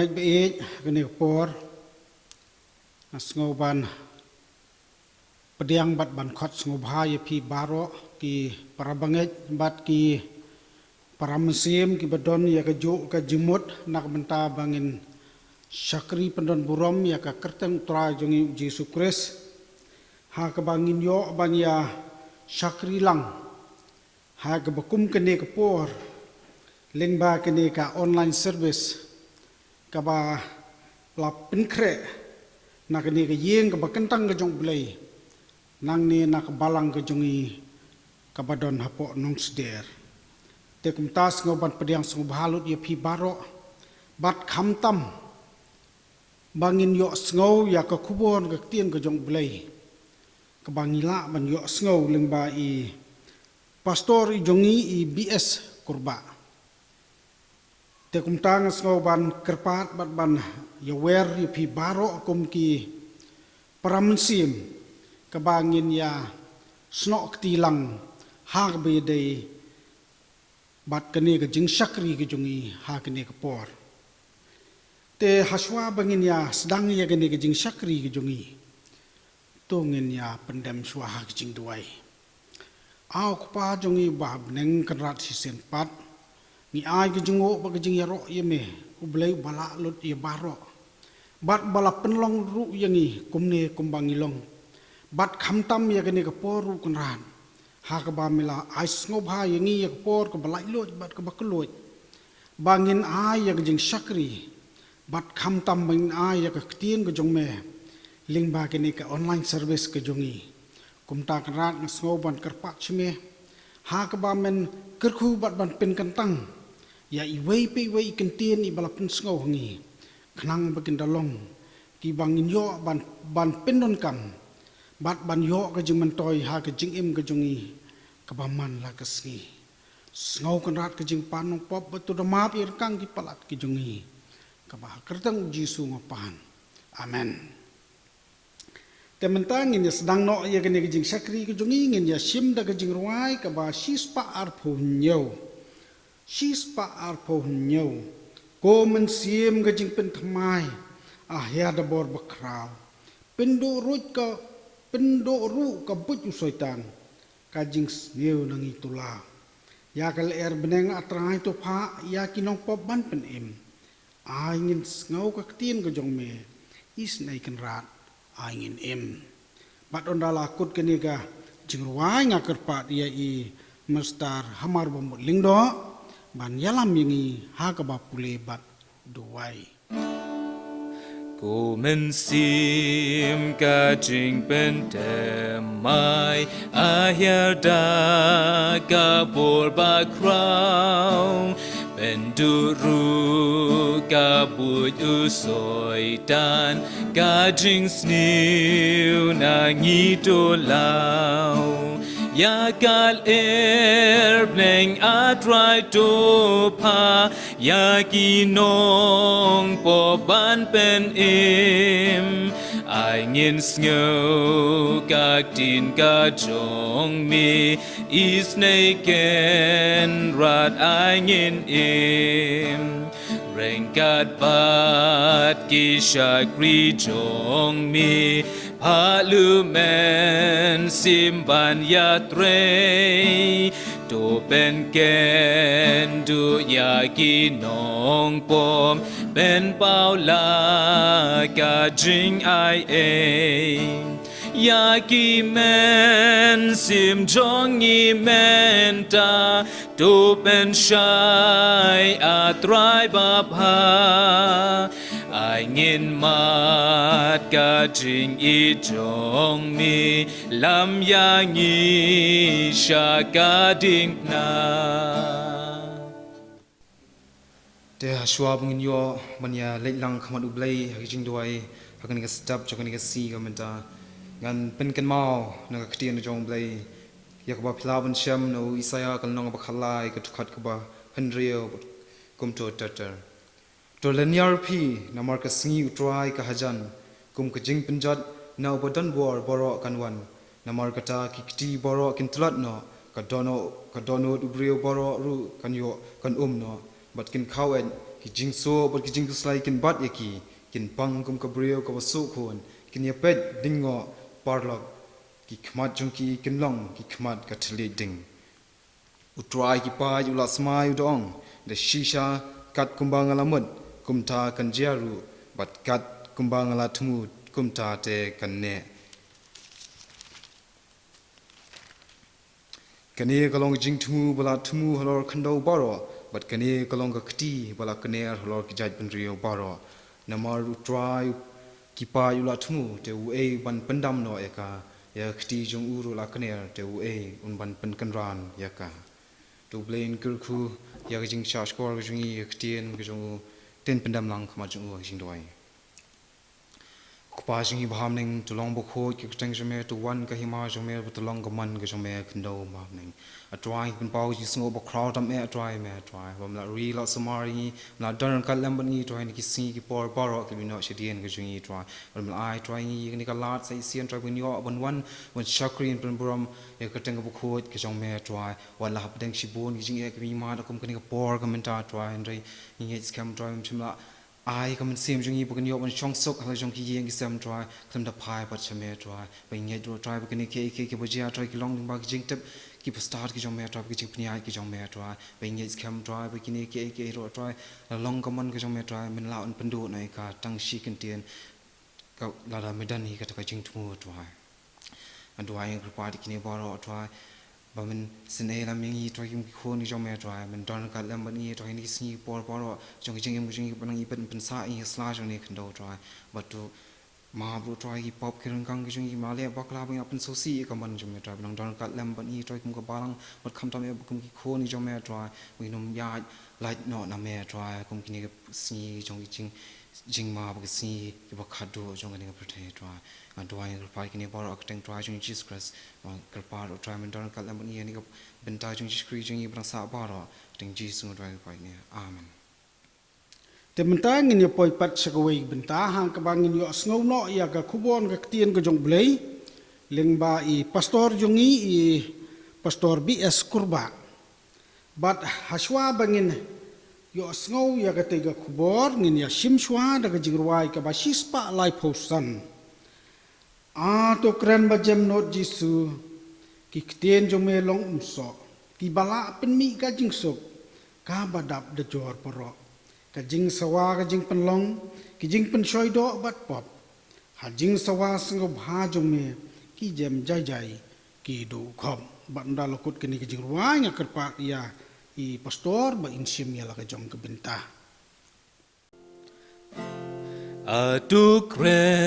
bangaj beej kene por nasngoban pediang bat ban khot ngobha ye phi baro ki para bangaj bat ki para musim ki badon ya ka jo ka jimut nak benta bangin syakri pendon burom ya ka kerteng tra jongi Yesus Kristus ha ka bangin yo ban ya syakri lang ha ka bakum kene ka por lengba kene ka online service kaba la pinkre nak ni ka yeng ka bakentang ka jong blai nang ni nak balang ka jongi kabadon hapo nong sder te kumtas ngoban pediang sung balut ye phi baro bat khamtam bangin yo sngow ya ka kubon ka tien ka jong blai ka bangila ban yo sngow lengba i pastor i jongi i BS kurba te kumtang ban kerpat bat ban yawer yu pi baro kum ki paramansim kabangin ya snok tilang hag be dei bat kene ka jing syakri ke jungi ha kene ka por te haswa bangin ya sedang ya kene ka jing syakri ke jungi tungin ya pendem swa ha ke jing duai au kpa jungi ba neng kanrat si senpat ni ai ke jengo ba ke jing ya ro ye me ublai bala lut ye baro bat bala penlong ru yangi kumne kumbangilong bat khamtam ya kene ka poru kunran ha ka ba mila ais ngobha yangi ya por ka balai lot bat ka baklot bangin ai ya ke jing syakri bat khamtam bangin ai ya ka tien ke jong me lingba kene ka online service ke jongi kumta kanrat ngasngoban kerpak chme ha ka ba men kerkhu bat ban pen kentang ya iwei pe iwei kentien i balapun sngau hangi khnang bakin dalong ki bangin yo ban pendon kam bat ban yo ka jing mentoi ha ka jing im ka jungi ka baman la ka sngi sngau kanrat ka jing panong pop betu da map ir kang ki palat ki jungi ka ba kertang Jisu ngopan amen tementang ini sedang no ya kene ka jing sakri ka jungi ngin ya sim da ka jing ruai ka ba sispa arphu nyau Shispa arpo nyau ko men siem ka jing pen thamai ahya da bor bakrau pendo ru ka but usoitan ka jing sneu nang itula ya kal er beneng atrai to pha ya kinong pop ban pen im aingin ngau ka tien ka jong me is nai kan rat aingin im bat ondala kut kene ka jing ruai nga kerpat ya i mestar hamar bomut lingdo ban yalam yangi hakaba pule bat duai Ko men sim ka jing pen mai ahir da ka bor ba krau ben duru ka but usoi dan ka jing sniu na ngi to lau ya kal bleng atrai to pa ya kinong po ban pen im ai ngin sngo ka tin ka jong mi is naken rat ai ngin im rengkat bat ki shakri jong mi Palumen simban yatre to pen ken du yaki nong pom ben paula ka jing ai e yaki men sim jong i men ta to pen shai a tribe up ha ai ngin mat ka jing i jong mi lam ya ngi sha ka ding na te shwa bungin yo manya leilang khaman ublai ha jing duai ha kan ga stop cha kan ga si ga menta ngan pen kan mau na ka khtian jong blai ya ka ba phlaban sham no isaya kan nong ba khalai ka tukhat ka ba hanrio kum to tatar to lanyar phi na mar ka singi utrai ka hajan kum ka jing pinjat na ubadan bor boro kanwan na mar ka ta ki kti boro kin tlat no ka dono ubrio boro ru kan yo kan no bat kin khawen ki jing so but ki jing tu slai kin bat yaki kin pang kum ka brio ka basu khon kin ya pet dingo parlok ki khmat jong ki kin long ki khmat ka thli ding utrai ki pa yu la smai udong the shisha kat kumbang alamut kumta kan jaru bat kat kumbang ala thmu kumta te kan ne kane kalong jing thmu bala thmu halor khandau baro but kane kalong ka khti bala kane halor ki jaj ban rio baro namar utrai ki pa yu la thmu te u e ban pandam no eka ya khti jong uru la kane te u e un ban pan kan ran yaka to blain kurku ya jing sha skor ga jing yi ktien ga jong ten pendam lang khama jong u jing doi kupa jing baham ning to long bo kho ki tang jame to wan ka hima jame to long ga man ga jame khndo ma ning a try kun pau ji sngo bo crowd am a try bam la ri la samari la don ka lam ban ni try ni ki si ki por baro ki no shedien ga jing yi try bam la I try ni ni ka lat sai sian try kun yo ban wan shakri in ban buram ya ka tang bo kho ki jong me try wan la hap deng shi bon ki jing e ki ma da kum ka ni ka por ka men ta try and ri ni it's come try chimla ai ka man sim jong yi bu kan yo ban chong sok ha jong ki yeng ki sam try klam da pai pat chame try ba nge do try bu kan ni ke bu ja try ki long ding ba ki jing tep ki pa start ki jong me try ki jing pni ki jong me try ba nge is kam try ba ki ni ke ro try la long ka man ki jong me try men la on pandu nai ka tang shi kan tien ka la da medan hi ka ta ka jing thu try and do I ka pa ki ni ba ro try ba men sine la ming yi try kim ko ni jong me try men don ka lam ba ni try ni si por por jong ki jing jing ba nang i pen sa i sla jong ni kan do try but to ma bro try ki pop ki rang kang ki jong i ma le ba kla ba pen so si ka man jong me try nang don ka lam ba ni try kim ko ba lang but kham ta me kum ki ko ni jong me try we nom ya light no na me try kum ki ni si jong ki jing ma ba si ki ba khadu jong ni ka protect try and do I reply ki ni ba ro teng try jong Jesus Christ ka pa ro try men don ka lam ba ni ni ka ben ta jong Jesus Christ jong i ba sa ba ro teng Jesus no try pa ni amen te mentang ngin yo poi pat sagawai benta hang ka bangin yo sngau no ya ka khubon ka tien ka jong blei leng ba I pastor jongi I pastor BS Kurba bat haswa bangin yo sngau ya ka tega khubor ngin ya simswa da ka jingruai ka ba sispa lai phosan a to kren ba jem not jisu ki ktien jong me long umso ki bala pen mi ka jingsok ka badap de jor poro ka jing sawa ka jing penlong ki jing pen shoi do bat pop ha jing sawa sngo bha jong me ki jem jai jai ki do khom ban da lokut ki ni ki jing ruai nga kerpa ya I pastor ba insim ya la ka jong ka benta Atukren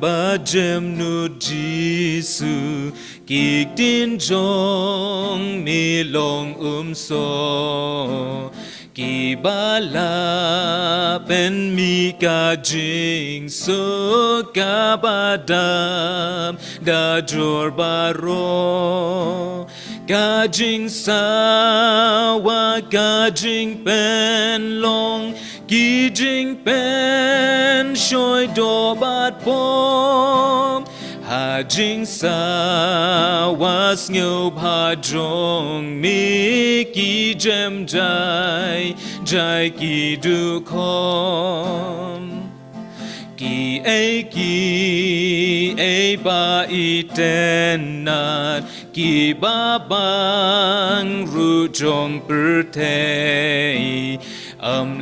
ba jem nu Jisu ki tin jong mi long so ki bala pen mi ka jing so ka badam da jor baro ka jing sa wa ka jing pen long ki jing pen shoi do bat pom ha jing sa was ngeu bha jong mi ki jem jai jai ki du khom ki e ba itenat ki ba bang ru jong per te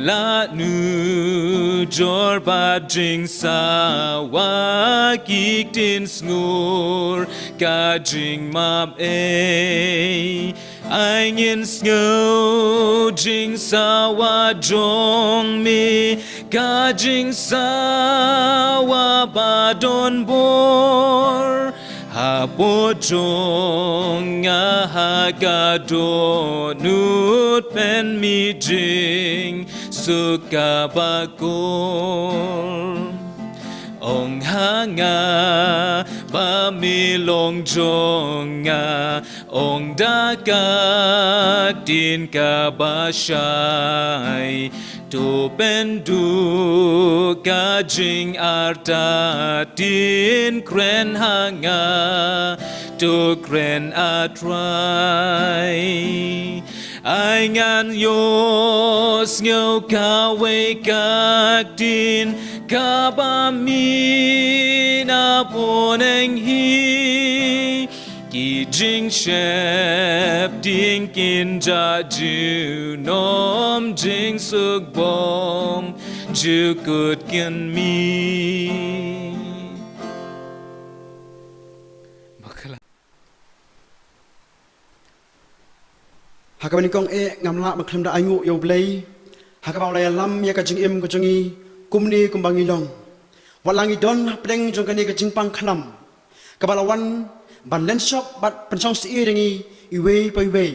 la nu jor ba jing sa wa ki tin sngur ka jing map ai ngin snow jing sa wa jong mi ka jing sa wa ba don bor ha bo jong ha ga do nut pen mi jing suka ba kor ong ha nga ba mi long jong nga ong da ka tin ka ba shai tu ben du ka jing arta tin kren ha nga tu kren a try ai ngan yos ngau ka we ka din ka ba mi na boneng hi ki jing shep ding kin ja ju nom jing suk bom ju kut kin mi Hakaban kong ngamla maklam da aingu yo blay hakabang laya lam ya ka jing im ka jungi kumni kumbangi long walangi don pedeng jong kani ka jing pang khalam kabalawan ban len shop bat pensong si ringi iwe pai we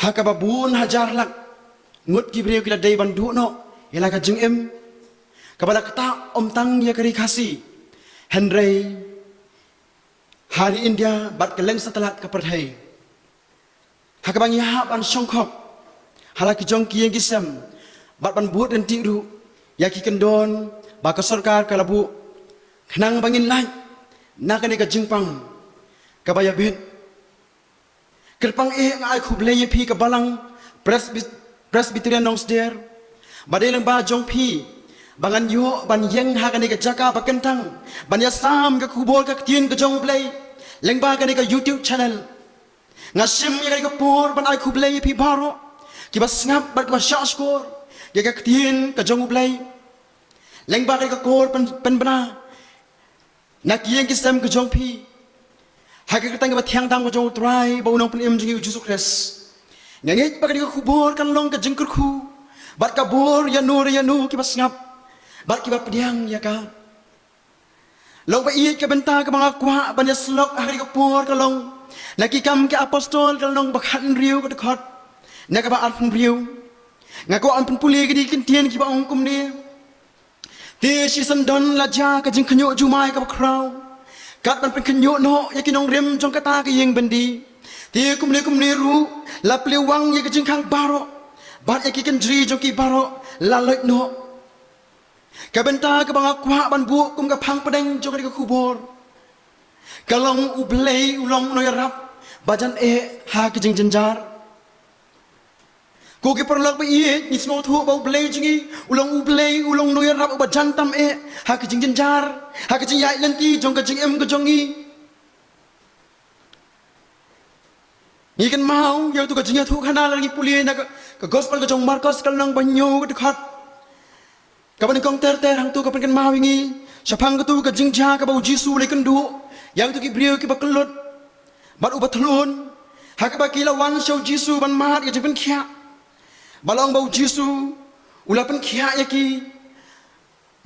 hakababun hajar lak ngut gibriu kila dei ban du no ila ka jing im kabala kata om tang ya kari khasi Henry hari India bat keleng setelah keperhai hakabang ya ban songkok halaki jong kiyeng kisam bat ban buat dan tiru yaki kendon baka sarkar kalabu kenang bangin lai nakani ka jingpang kabaya bit kerpang ngai khuble ye phi ka balang presbyterian nong sder badeng ba jong phi bangan yo ban yeng hakani ka jaka bakentang ban ya sam ka khubol ka tien ka jong play lengba kani ka YouTube channel ngasim ya ka por ban ai khublei pi baro ki bas ngap bat ba sha skor ya ka tien ka jong blei leng ba ka kor pen bana na kieng ki sam ka jong pi ha ka tang ba thiang dang ka jong trai ba unong pen im jing Jesus Christ nganget ba ka khubor kan long ka jing khu bat ka bor ya nu ki bas ngap bat ki ba pediang ya ka long ba i ka benta ka mga kwa ban ya slok hari ka por ka long lagi kam ke apostol kalong bakhan riu ka dekat nak ba arfun riu ngako an pun puli ke di kentien ki ba ong kum ni ti si san don la ja ka jing khnyo jumai ka ba kraw kat ban pen khnyo no ya kinong rem jong kata ka yeng bendi ti kum ni ru la ple wang ya ka jing khang baro bat ya ki kan dri jong ki baro la lek no ka benta ka ba kwa ban bu kum ka phang padeng jong ka khubor kalong ublei ulong no yarap bajan ha ki jing jenjar ko ki perlak ba ni smo thu ba ublei jingi ulong ublei ulong no yarap bajan tam ha ki jing jenjar ha ki jing yai lenti jong ka jing em ka jongi ni kan mau ya tu ka jing thu khana lagi puli na ka gospel ka jong Marcos kalong banyo ka dekat ka ban kong ter hang tu ka pen kan mau ingi sapang ka tu ka jing ja ka ba jisu le kan du yang tu ki brio ki bakelut bat ubat thlun hak ba ki lawan show jisu ban mat ya jeben khia balong bau jisu ulapan khia ya ki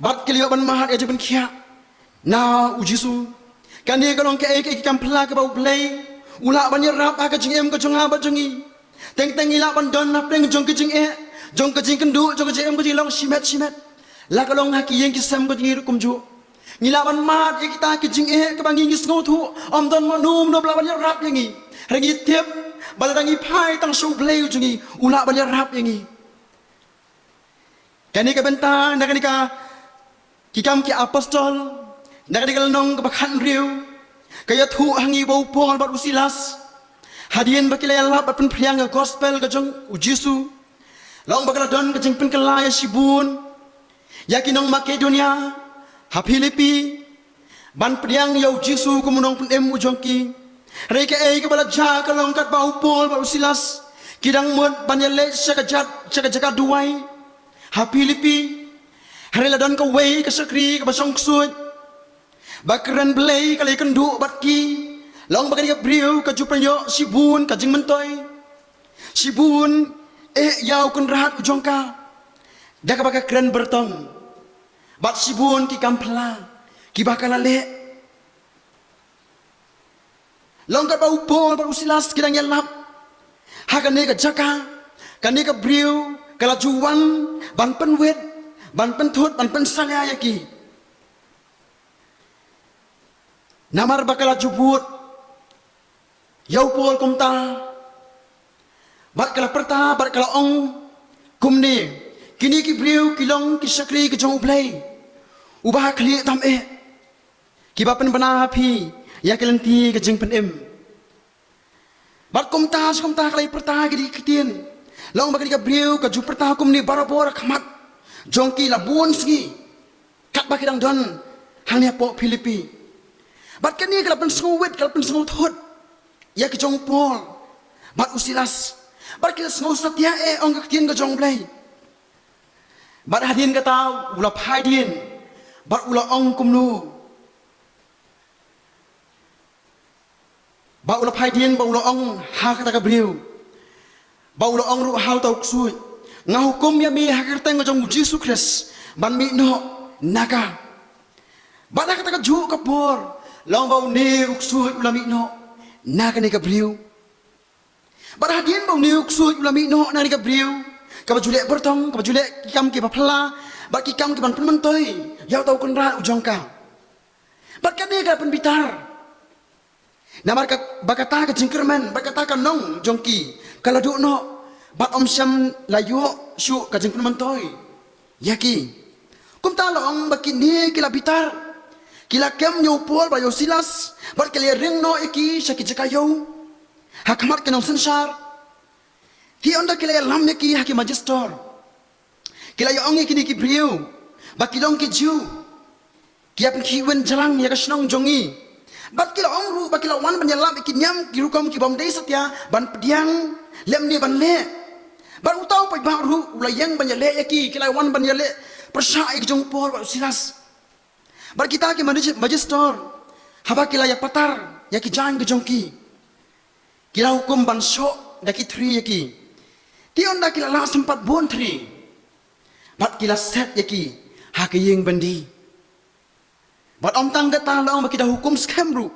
bat ki ban mat ya jeben khia na u jisu kan dia kalong ke kam pla ka bau play ula ban rap ka jing em ka jonga ba jongi teng ila ban don na peng jong ki jing jong ka jing kendu jong ka jing em ka jing long simet la kalong haki yang ki sam ka jing kum ju ngilaban mat ya kita ki jing ka bangi ngis ngotu om don manum no blaban ya rap yangi rangi tiap baladangi phai tang show play jungi ula ban ya rap yangi kani ka benta nakani ka kikam ki apostol nakani ka nong ka bakhan riu kaya thu hangi bau pol bat usilas hadien bakila ya bat pen priang ka gospel ka jong ujisu long bakala don ka jing pen kala ya sibun yakinong Makedonia ha Filipi ban priang yau jisu kumunong pun em ujongki reke ka bala ja ka long kat bau pol bau silas kidang mot ban ya le saka jaga duai ha Filipi harela don ka wei ka sakri ka basong suit bakran blei ka le kendu batki long bakari ka brio ka jupanyo sibun ka jing mentoy sibun yau kun rahat ujongka dak baka keren bertong bat sibun ki kampla ki bakala le longkat bau pol baru silas kidang yalap hakane ka jaka kane ka briu kala juwan ban penwet ban pentut ban pensalya yaki namar bakala jubut yau pol kumta bat kala perta bat kala ong kumni kini ki briu kilong ki sakri ki jong play ubah kli tam ki ba pen bana phi ya kelenti ki jing pen em Bat kum ta kalai perta ke di ketien. Long bagi ka briu ka ju perta kum ni barabora khamat. Jongki la buon sgi. Kat baki dang don hang ni po Filipi. Bat kan ni kala pen sngowet kala pen sngov thot. Ya ke jong Paul. Bat usilas. Bat kila sngov satya ong ka ketien ka jong blai. Bat hadin ka tau ula phai dien. Bat ula ong kum nu. Ba ula phai dien ba ula ong ha kata ka briu. Ba ula ong ru hau tau ksui. Nga hukum ya mi ha kata nga jong Jesus Christ. Ban mi no naga. Ba kata ka ju ka por. Long ba ni uksui ula mi no. Naga ni ka briu. Ba hadien ba ni uksui ula mi no na ni ka briu. Ka ba julek bertong, ka ba julek kikam ki ba phla. Ba kikam ki ban pen toy. Yau tau kon ra ujong ka. Ba ka ni ka pen bitar. Namar ka bakata ka jingkerman bakata ka nong jongki kalau du no bat om syam layo syu ka jingkerman toy yaki kum ta lo ong bakini kila bitar kila kem nyu pol ba yo silas bat kila ring no iki syaki jakayo hakamat ka nong sensar ti onda kila lam yaki haki majestor kila yo ong iki ki briu bakilong ki ju kiap ki wen jalang ya ka snong jongi Bat kila ongru, bat kila wan banyalam ikinyam kirukam kibam dei satya ban pediang lem ni ban le. Ban utau pai baru ulayang banyale yaki kila wan banyale persa ik jong por silas. Bat kita ki magister haba kila ya patar yaki jang ke jongki. Kila hukum ban so daki 3 yaki. Tion da kila la sempat bon 3. Bat kila set yaki hakiyeng bandi. Bat om tang kata long bagi dah hukum skemru.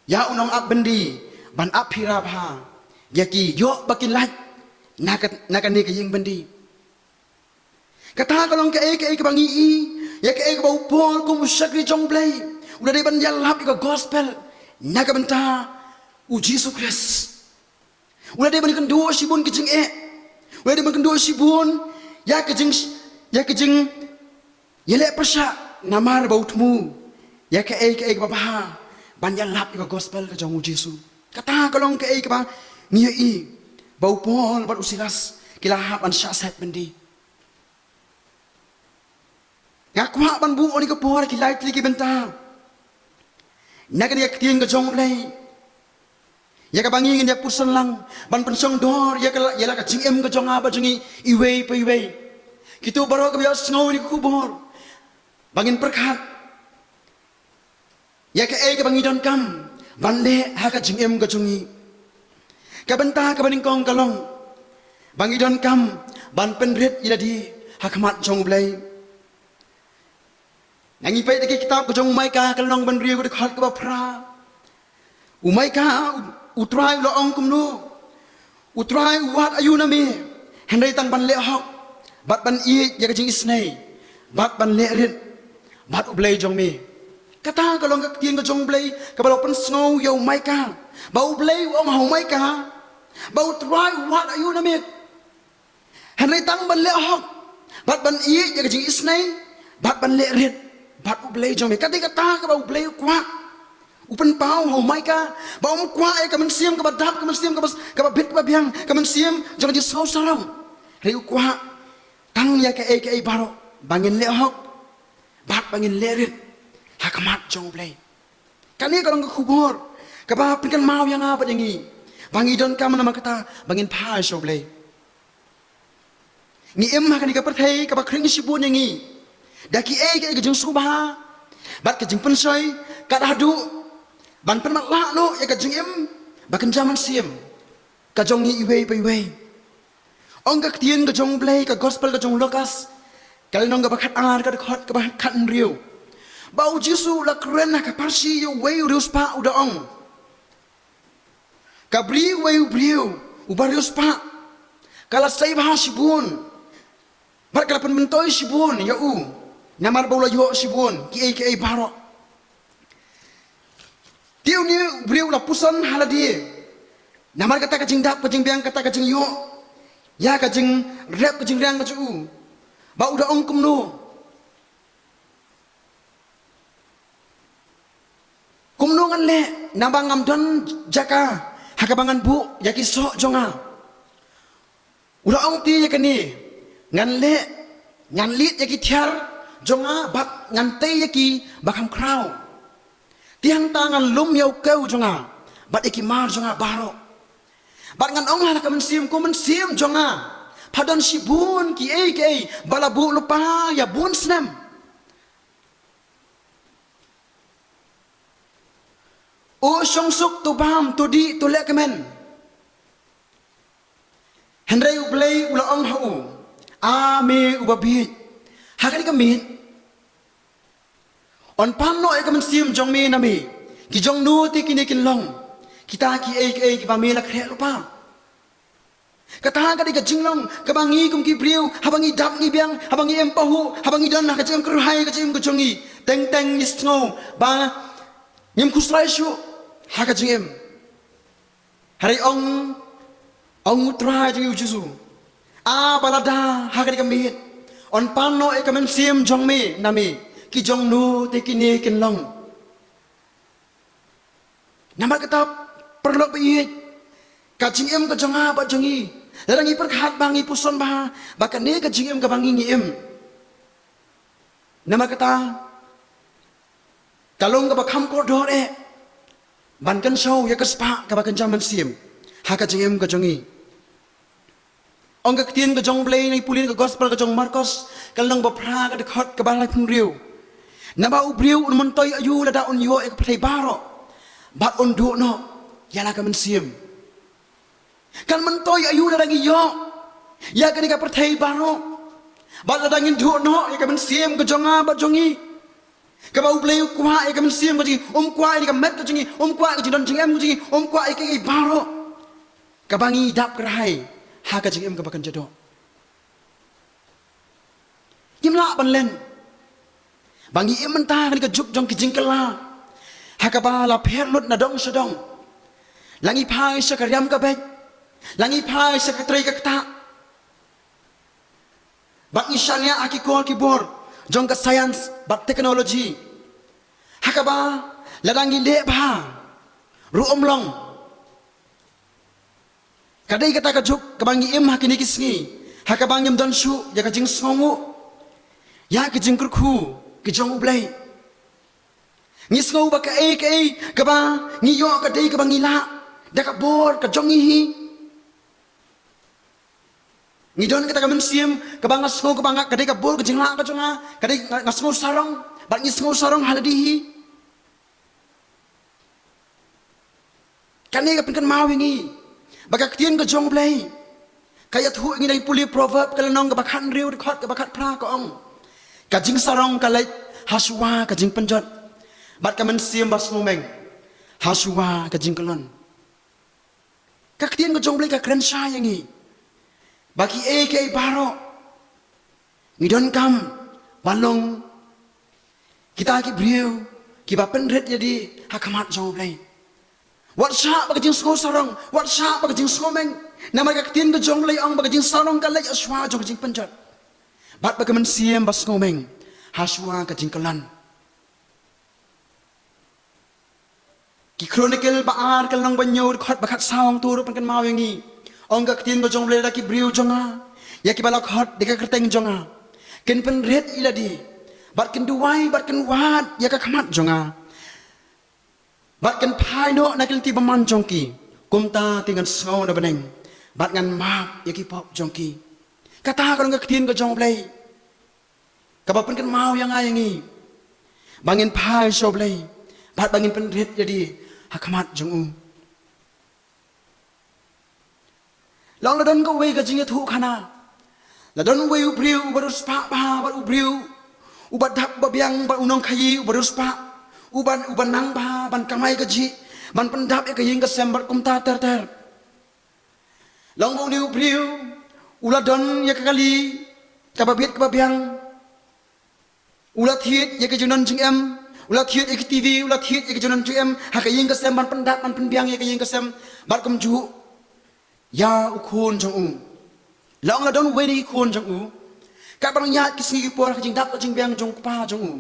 Ya unong ap bendi ban ap hirabha. Yaki yo baki laj nakan ni ke yeng bendi. Kata kalong ke bangi i ya ke bau pol kum syakri jong blai. Udah de ban yalap ke gospel naga benta u Jesus Christ. Udah de ban kendua sibun ke jeng Udah de ban kendua sibun ya ke jeng yele persya namar bautmu ya ke bapa banyak lap ke gospel ke jong Yesus kata kalong ke ba ngia i bau pol bat usilas kila hap an syaset bendi ngak wa ban bu oni ke por ki lai tri ki benta nagan ya ketien ke jong lai ya ka bangi ngin ya pusan lang ban pensong dor ya la ka jing em ke jong aba jengi iwei pe iwei kitu baro ke bias ngau ni kubor bangin perkat ya ke bangi don kam bande haka jingem ka jungi ka benta ka baning kong kalong bangi don kam ban penret iladi hakamat jong blai nangi pai de kitab ko jong mai ka kalong ban riu ko khat ka pra umai ka utrai lo ong kum nu utrai wat ayu na me hendai tang ban le hok bat ban i ya ka jing isnai bat ban le rit bat ublay jong mi kata kalong ka tien ka jong blay ka balo pen snow yo mai ka ba ublay o ma mai ka ba utrai wat ayu na mi hanai tang ban le hok bat ban i ya ka jing isnai bat ban le rit bat ublay jong mi kata ka ba ublay kwa upen pau ho mai ka ba om kwa ka man siam ka ba dap ka man siam ka ba bit ka ba biang ka man siam jong ji so sarong reu kwa tang ya ka baro bangin le hok bat bangin lerit hakamat jong blai kani kalong ke kubur ka ba pinkan mau yang apa yangi bangi don ka nama kata bangin pa so blai ni em ha kani ka perthai ka ba kring sibun yangi daki ke jong subha bat ke jing pensoi ka dadu ban pen mat la no ya ka jing em ba kan jaman siem ka jong ni iwei pe iwei ong ka tien ka jong blai ka gospel ka jong lokas kalau nong gabakat ar ka dekat gabakat riu bau Jesu la keren ka parsi yo wei riu spa udah ong ka bri wei briu ubar riu spa kala sai bah sibun bar kala pen mentoi sibun ya u namar bau la yo sibun ki baro tiu ni briu la pusan haladi namar kata ka jing dap ka jing biang kata ka jing yo ya ka jing rep ka jing riang ka u ba udah ong kum nu ngan le nambang ngam don jaka hakabangan bu yaki sok jonga ula ong ti yakani ngan lit yaki tiar jonga bak ngan te yaki bakam kraw tiang tangan lum yau kau jonga bat yaki mar jonga baro bat ngan ong hala kamen sim ko men sim jonga padon si bun ki ei bala bu lupa ya bun snem o song suk tu bam tu di tu lek men Henry ublay ula ong hau ame ubabit hakani kamit on pamno e kamen sim jong me na me ki jong nu ti kini kin long kita ki ei ki ba me la kre lupa kata ka di ka jinglong ka bangi kum ki priu habangi dap ni biang habangi empahu habangi dan ka jeng kruhai ka jeng ko jongi teng teng ni snow ba nyim kusrai shu haka jeng hari ong utrai jeng ujusu a balada haka di kamit on pano e kamen sim jong me na me ki jong nu te kini kin long nama kata perlu biit ka jing em ka jonga ba jongi larang ipar khat bangi puson ba bakan ne ka jing em ka bangi ngi em nama kata kalong ka bakham ko dor e ban kan show ya ka spa ka bakan jaman sim ha ka jing em ka jongi ong ka tien ka jong play ni pulin ka gospel ka jong Marcos kalong ba phra ka de khot ka balai phun riu nama ubriu un mon toy ayu la da on yo e ka play baro bat on du no yala ka men sim kan mentoy ayu na rangi yo ya kan ka perthai baro ba la dangin du no ya ka men sim ka jonga ba jongi ka ba ublei kwa ya ka men sim ka jingi kwa ni ka met ka jingi kwa ka jidon jing em ka jingi kwa ka baro ka bangi dap krai ha ka jing em ka bakan jado kimla ban len bangi em menta ka juk jong ki jing kala ha ka ba la phet lut na dong sedong langi phai sa karyam ka bet langi phai sa katray ka kata bak isyanya aki kol keyboard jong ka science bak technology hakaba ladangi le ba ru omlong kadai kata ka juk kabangi em hakini kisngi hakabangim don shu ya ka jing songu ya ka jing kurku ki jong ublai ngis ngau ba ka ka ba ngi yo ka dei ka bangi la da ka bor ka jong hi ngidon kita kamen sim kabang ngasngo kabang kadai ka bor ka jingla ka jonga kadai ngasngo sarong bang ngisngo sarong haladihi kani ka pinkan mawingi bakaktien ka jong blai kaya thu ngi dai puli proverb kala nong ka bakhan riu ka khot ka bakhat phra ka ong ka jing sarong ka lai haswa ka jing penjot bat kamen sim bas ngomeng haswa ka jing kalon kaktien ka jong blai ka kren sha yangi baki eke baro ngidon kam balong kita ki briu ki bapen red jadi hakamat jong play wat sha baka jing sko sarong wat sha baka jing sko meng nama ka tin ka jong play ong baka jing sarong ka lay aswa jong jing penjat bat baka men siem bas ngo meng haswa ka jing kalan ki chronicle baar kalong banyo khot bakat sawang turu pen kan mau yangi ong ka tin ko jong le ki briu jonga ya ki balak hot deka kerteng jonga ken pen red iladi bat ken duwai bat ken wat ya ka khamat jonga bat ken phai no na ken ti baman jongki kumta tingan sngau na beneng bat ngan map ya ki pop jongki kata ka ka tin ko jong le ka ba pen ken mau yang ayangi bangin phai so le bat bangin pen red jadi hakamat jongu long ladon ko we ka jinga thu khana ladon we ubriu barus pa ba bar ubriu ubat dhap ba biang bar unong khayi barus pa uban nang ba ban kamai ka ji ban pendap e ka ying ka sembar kumta ter long bo ni ubriu uladon ya ka kali ka ba biet ka ba biang ulat hit ya ka junan jing em ulat hit ek tv ulat hit ya ka junan jing em ha ka ying ka sem ban pendap ban penbiang ya ka ying ka sem bar kum ju ya ukun jong u long la don wedi kun jong u ka bang ya kisngi por ka jing dap ka jing biang jong pa jong u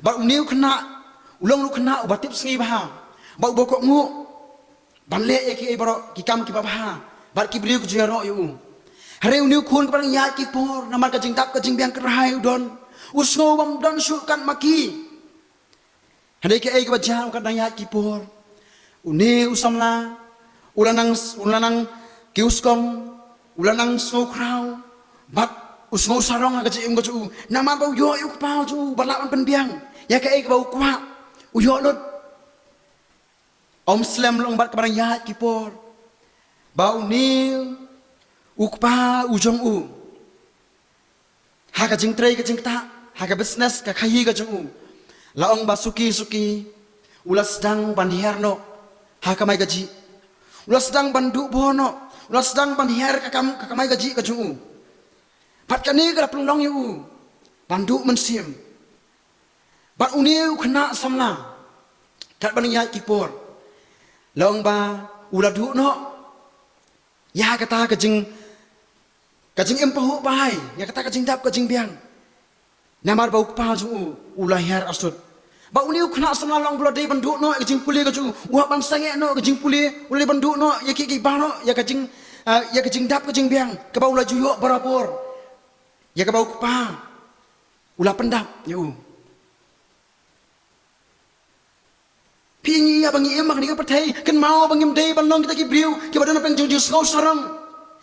ba uniu khna ulong lu khna ba tip sngi ba ba bo ko ngu ban le ya ki baro ki kam ki baba bat ki brio ku jero yu hari uniu khun ka ya ki por namar ka jing tap ka jing biang krai udon usno bam don su kan maki hari ki ba jam ka ya ki por uni usamla ulanang ki uskong ulanang so krau bat usno sarong ka jing chu nama bau yo yu pa chu balapan pen biang ya ka bau kwa uyo lot Om Slam long bat kabarang yahat kipor. Bau nil ukpa ujong u. Haka jing trei ka jing ta, haka business ka khayi ka jong u. Laong ba suki ulas dang ban herno haka mai gaji. Ulas dang ban du bono, ulas dang ban her ka mai gaji ka jong u. Pat kani ka plong yu. Bandu mensim. Bat uniu kena samla. Kat ban yahat kipor. Long ba ula du no ya kata kajing empahu bai ya kata kajing dap kajing biang namar bau pa ju ula her asut ba uni khna samla long blo dei bandu no kajing puli kaju wa ban sange no kajing puli uli bandu no ya ki ba no ya kajing dap kajing biang ka ba ula ju yo barapor ya ka bau pa ula pendap yu Pingi abang iya mak ni ka patay kan mau bang day bandong kita ki briu ki badan pang jung snow sarang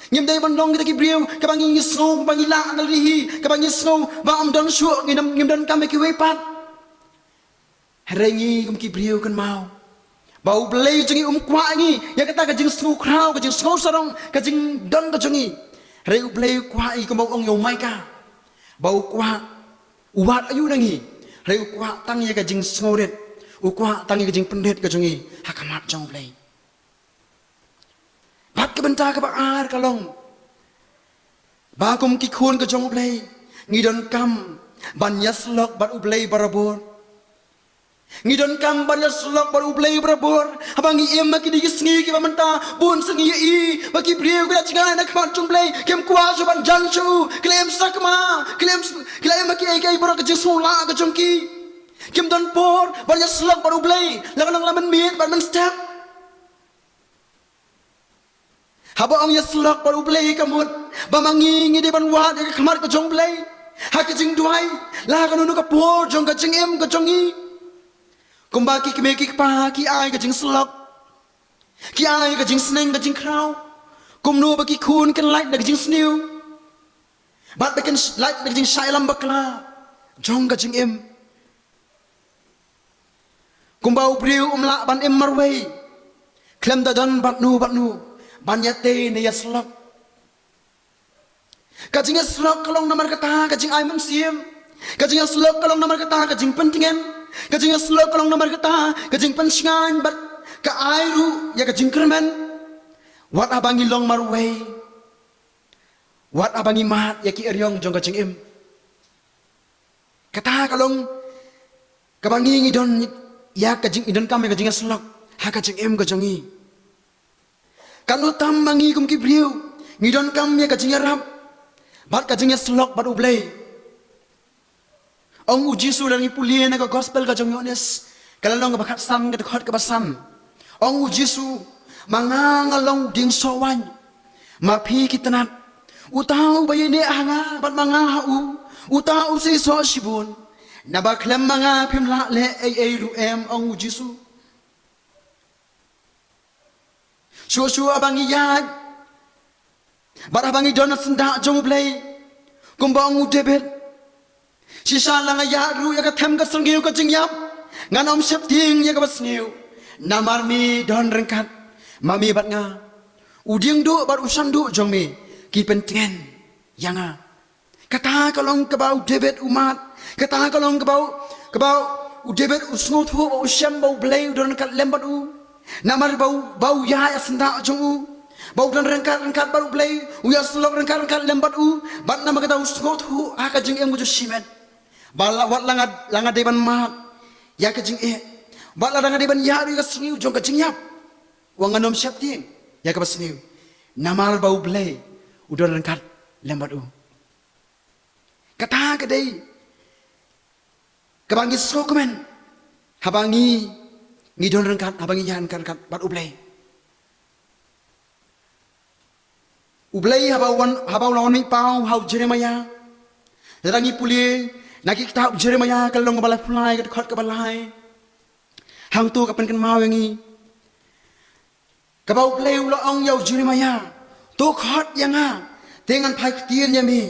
ngim day bandong kita ki briu ka bang ngi snow bang ila angal rihi ka bang ngi snow ba am don shu ngim don kam ki wepat harengi kum ki briu kan mau bau blei jungi kwa ngi ya kata ka jing snow crowd ka jing snow sarang ka jing don ka jungi reu blei kwa i ka bang ong yo mai ka bau kwa uwat ayu nangi reu kwa tang ya ka jing snow red ukwa tangi kejing pendet kejongi hakamat jong play bat ke benta ke ar kalong bakum ki khun ke jong play ngidon kam ban yaslok bat ublay barabor ngidon kam ban yaslok bat ublay barabor abangi em maki di sngi ki bamenta bun sngi i baki briu ke chinga na khamat jong play kem kwa so ban jan chu klem sakma klem maki ai kai boro ke jing sula ke jongki Kim don por banyak selok baru blay lang laman mit ban step haba ang yaslok baru blay kamut bamangi ngi de ban wat ke kamar ko jong blay ha ke jing duai la ka nu ka por jong ka jing em ka jongi kumbaki ki meki pa ki ai ka jing selok ki ai ka jing sneng ka jing krau kum nu ba ki khun kan light ka jing snew bat kan light ka jing shailam bakla jong ka jing em Kumbau briu umla ban marway klem da don batnu ban yate ne yaslok kajing yaslok kalong namar kata kajing ai sim kajing yaslok kalong namar kata kajing pentingen kajing yaslok kalong namar kata kajing pensngan bat ka airu ya kajing kermen wat abangi long marway wat abangi mat ya ki eryong jong kajing im kata kalong kabangi ngidon ya kajing idon kami kajing aslok ha kajing em kajongi kanu tam mangi kum ki briu ngidon kam ya kajing rap bat kajing aslok bat ublay ong uji su dan ipulie na ka gospel kajong yones kalalong ka bakat sam ka khot ka basam ong uji su mangangalong ding sowan mapi kitanat utau bayene hanga bat mangahau utau si so shibun Nabaklem mga pimla le ay ru em ong Jisu. Shushu abangi yad. Bar abangi Jonathan da jong play. Kumbang David. Sisa lang ayat ru ya katem ka sanggiu ka jingyap. Nganom syap ting ya ka basniu. Namar mi don rengkat. Mami bat nga. Uding du bar usan du jong mi. Ki pentingan yanga. Kata kalong kabau David umat. Kata kalong kebau David usngut hu bau syam bau blay don kat lembat u namar bau ya senda jong u bau don rengkat baru blay u ya slok rengkat lembat u bat nama kata usngut hu ha ka jing em guju simet bala wat langa deban mat ya ka jing bala langa deban ya ri ka sniu jong ka jing yap wanganom syap ting ya ka basniu namar bau blay u don rengkat lembat u kata kadai Kabangi sokemen, habangi ngidon rengkat, habangi yan kan bat ublay. Ublay habaw lawan ni pau hau Jeremiah. Rangi puli naki kita Jeremiah kalong kabalai pulai kat khot kabalai. Hang tu kapan kan mau yang ni. Kabau play ulo ong yau Jeremiah. Tu khot yang ha. Dengan pai ketian ya mi.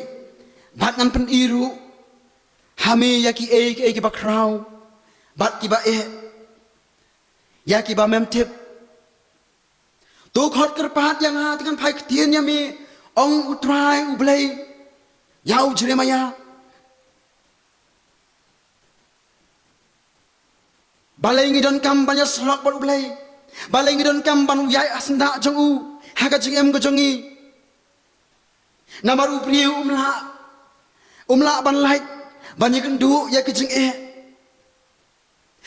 Bat ngan pen iru. Hami yaki ki ba krau. Bat ki ba yaki ba mem tip. Tu khot kerpat yang ha dengan pai ketian ya mi. Ong utrai ublay. Yau Jeremiah. Balai ngidon kam banyak selok baru belai. Balai ngidon kam banu yai asnda jongu. Haga jengem ko jongi. Namaru priu umla. Umla ban light. Banyak kendu ya ke jeng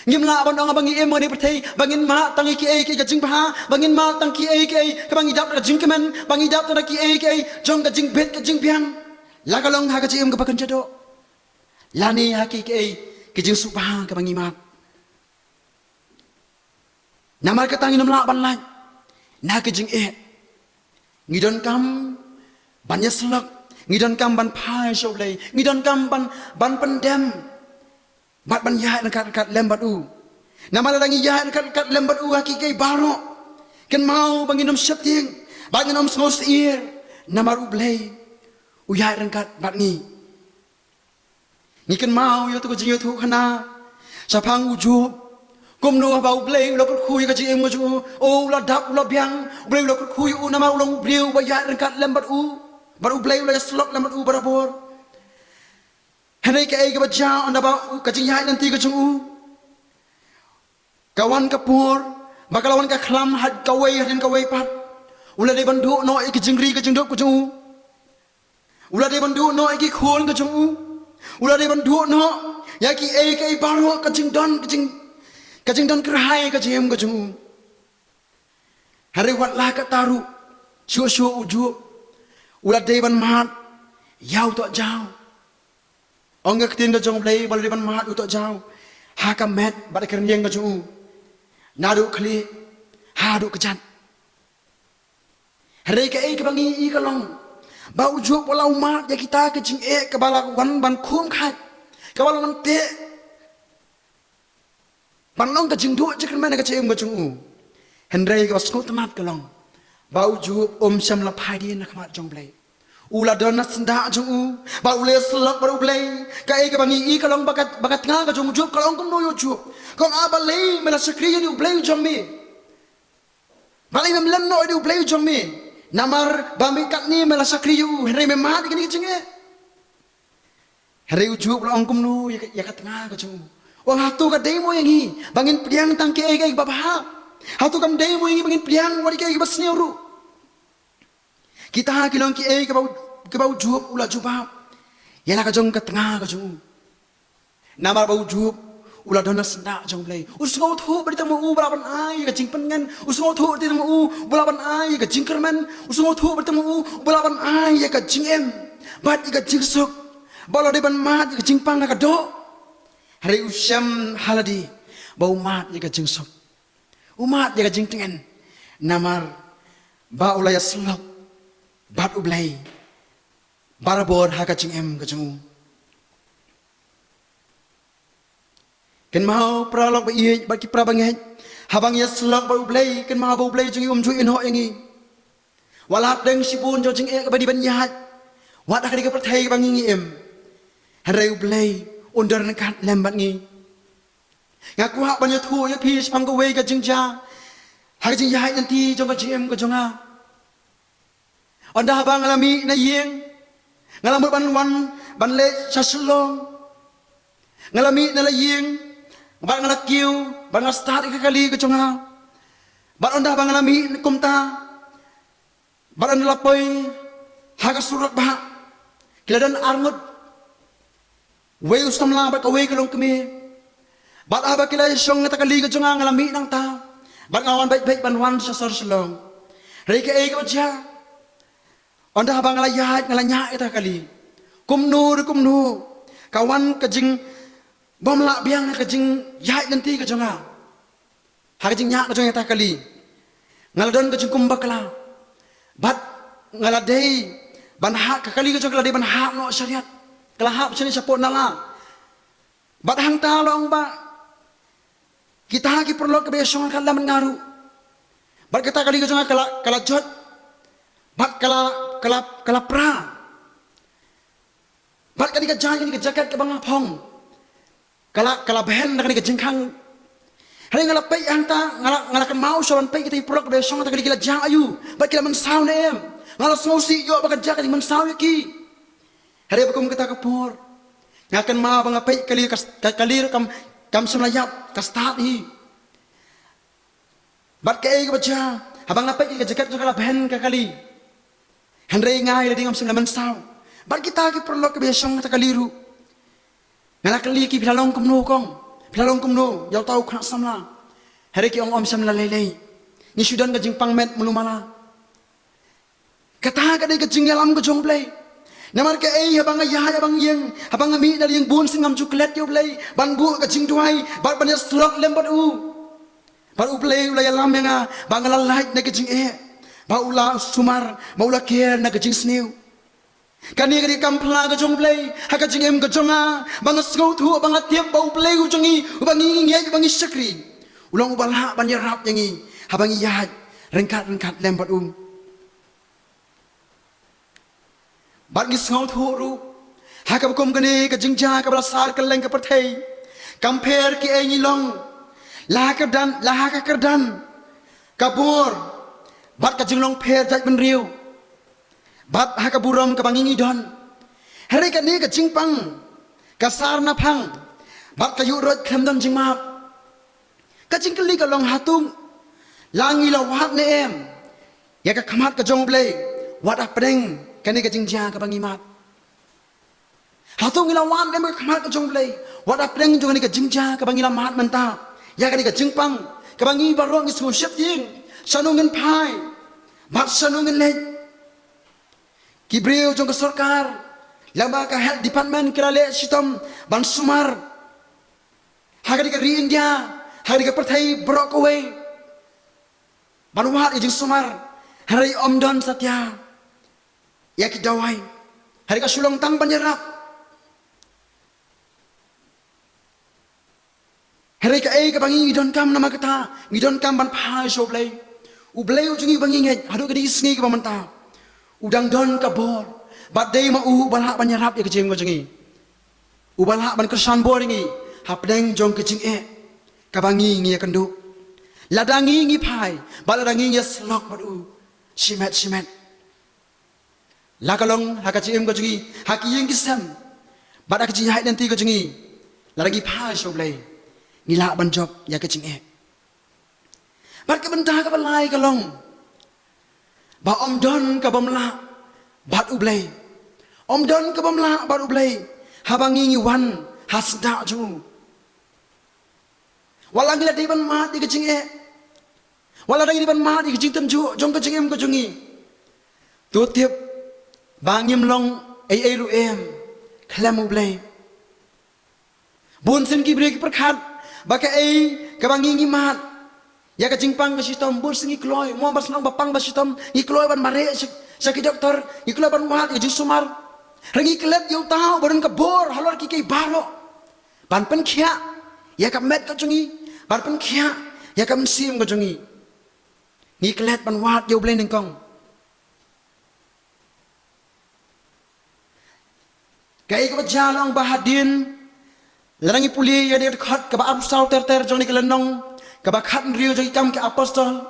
Ngimla ban ong bangi mo ni pertai. Bangin ma tangi ki ke jeng pa. Bangin ma tang ki ke bangi dap ka jeng kemen. Bangi dap ta ki jong ka jeng bet ka jeng piang. Lagalong haga jengem ka bakan jado. Lani haki ke jeng supa ka bangi ma. Namar katangin namla ban lai. Na ke jing ngidon kam ban yaslak, ngidon kam ban pai shoulay, ngidon kam ban pendem. Bat ban yahat kat lembat u. Namar rangi yahat kat lembat u haki ke baro. Ken mau banginom syapting, banginom ngos ir. Namar u blay. U yahat kat bat ni. Ngiken mau yo tu ko jing yo tu khana. Sapang ujub. Kum no bau blay lo kuy ka jing mo ju o la dap lo biang blay lo kuy u nama ulong bliu ba ya kat lembat u baru blay lo slok lembat u barabor hanai ka ai ka ba ja on ba ka jing ya nanti ka jung u kawan kapur bakalawan ka khlam had kawai hadin kawai pat ula de bandu no ik jingri ka jingdok ka jung u ula de bandu no ik khol ka jung u ula de bandu no ya ki ai ka baro ka jing don ka jing kajing dan kerahai kajing kajung. Hari watlah kataru, syuk ujuk, ulat deban mat, yau tak jauh. Orang ketin kajung play bal deban mat utak jauh. Hakam met bad kerjeng kajung. Nadu kli, hadu kejat. Hari ke kebangi kalong, bau ujuk walau mat ya kita kajing kebalak wan ban kum kat, kebalak wan te. Banong ka jingdu jikran mana ka chem ka jungu. Henry ka skot mat kalong. Bau ju syam la phadi na khamat jong blai. Ula dona senda jungu. Bau le slok baru blai. Ka ka bangi kalong bakat nga ka jong ju kalong kum no yo ju. Kong abalai mela sakri ni blai jong mi. Balai mem len no di blai jong mi. Namar bambi kat ni mela sakri yu Henry mem mat ni jinge. Henry ju kalong kum no ya kat nga ka jungu. Wang hatu ka demo yang hi bangin priang tang ke ai babaha hatu kam demo yang hi bangin priang wari ke basneuru kita kilong ki ai ke bau jup ula jubab yana ka jong ka tengah ka jong namar bau jup ula dona senda jong play usngo thu bari tang u balaban ai ka jingpen ngan usngo thu ti tang u balaban ai ka jingkerman usngo thu bari tang u balaban ai ka jingem bat ka jingsuk balo de ban mat ka jingpang ka do hari usyam haladi bau mat jaga jingsok umat jaga jingtingen namar ba ulaya slok bat ublay barabor haka jingem kajung ken mau pralok ba iye ba ki prabangai habang ya slok ba ublay ken mau ba ublay jungi jui in ho yangi walap deng sibun jo jing ka badi ban yahat wat akadi ka perthai bangi ngi em hari ublay undar nekat lembat ni. Ngaku hak banyak tu ya pis pang kawai ka jingja. Hak jing yahai nanti jong ka jim ka jonga. Onda bang ngalami na yeng. Ngalamut ban le sasulong. Ngalami na la yeng. Ban ngalakiu, ban ngastat ka kali ka jonga. Ban onda bang ngalami kumta. Ban lapoy hak surat bah. Kiladan arngut Wei ustam lang bat away kalong kami. Bat aba kila siyong natakali ka junga ngalami nang ta. Bat ngawan baik-baik banwan sa sorslong. Reka ay ka badya. Onda habang ngalayat ngalanya ita kali. Kumnu. Kawan kajing bomla biang kajing yait nanti ka junga. Hakajing nya ka junga ita kali. Ngaladon kajing kumbakla. Bat ngaladei ban hak kakali ke ngaladei ban hak no syariat kelahap sini sapot nala bat hang ta long ba kita ki perlu kebesong kala mengaru bat kita kali ke kala jot bat kala pra bat kali ke jangan ke jaket ke bang pong kala behen kali ke jengkang hari ngala pay anta ngala kan mau soran pay kita perlu kebesong ta kali kila jang ayu bat kila mensau nem ngala smosi yo bakan jaket mensau ki hari bakum kita kapor ngakan ma bang pay kali kam semlayap kastat hi bat ke ke baca abang apa ke jaket tu kala behen ke kali henry ngai le dingam semlaman sau bat kita ki perlu ke besong ta kaliru ngala kali ki bilalong kumno yau tahu kena samla hari ki om samla lelei ni sudan ke jingpang met mulumala kata ka dei ke jingyalam ke jong play namar ke abang ya abang yang abang mi dari yang bun singam coklat yo play ban bu ke jing duai bat ban slok lembat Baru play ulai alam yang bangala light na kecing baula sumar baula care na kecing snew kani kani kampla kecong play ha kecing keconga bang sengau tu bang tiap bau play ucongi ubangi ngi ubangi sakri ulang ubala banyak rap yangi habangi yahat rengkat lembat bat ngi sengau tu ru ha kabukum kani kecing ja kabala sar keleng ke perthai compare ki ngi long lahaka kerdan kabur bat ka jinglong pher jai ben riu bat ha ka buram ka bangingi don hari ka ni ka jingpang ka sar na phang bat ka yu rot khem don jingma ka jingkali ka long hatung langi la wat ne em ya ka khamat ka jong play wat a preng ka ni ka jingja ka bangi mat hatung ila wat ne ka khamat ka jong play wat a preng jong ni ka jingja ka bangi la mat manta ya kani ka jingpang kabangi barong ismu syap ying sanungan pai bat sanungan lej kibreu jong ka sarkar lamba ka health department kirale sitam ban sumar hagani ka ri India hagani ka perthai brok away ban wat jing sumar hari omdon satya ya ki dawai hari ka sulong tang banjarap hari ka ka bangi ngidon kam nama kata ngidon kam ban phai so play ublay ujungi bangi ngai hadu ka di sngi ka manta udang don ka bor bat dei ma balha banyarap ya kecing ujungi ubalha ban kersan bor ngi hapdeng jong kecing ka bangi ngi kandu ladangi ngi phai baladangi ngi slok badu simet lakalong hakachim ujungi hakiyeng kisam bat akaji hai nanti ujungi ladagi phai so play nila banjop ya kecing bat ka bentah ka balai ka long ba om don ka bamla bat ublay om don ka bamla bat ublay habangi ngi wan hasda ju walang ila di ban ma di kecing walang di ban ma di kecing tam ju jong kecing ka jungi tu tiap bangim long ru klam ublay bun sen ki brek perkhat baka kabangi ngi mat ya ka jingpang ka sistem bur singi kloy mo bas nang bapang bas sistem ngi kloy ban mare sa ki doktor ngi kloy ban wat ngi sumar rangi klet yo tau badan ka bor halor ki kai baro ban pen khia ya ka met ka jungi ban pen khia ya ka sim ka jungi ngi klet ban wat yo blen kong kai ka bajalong bahadin Larangi puli ya dia khat ka ba apostol ter jong ni kelenong ka ba khat riu jong kam ke apostol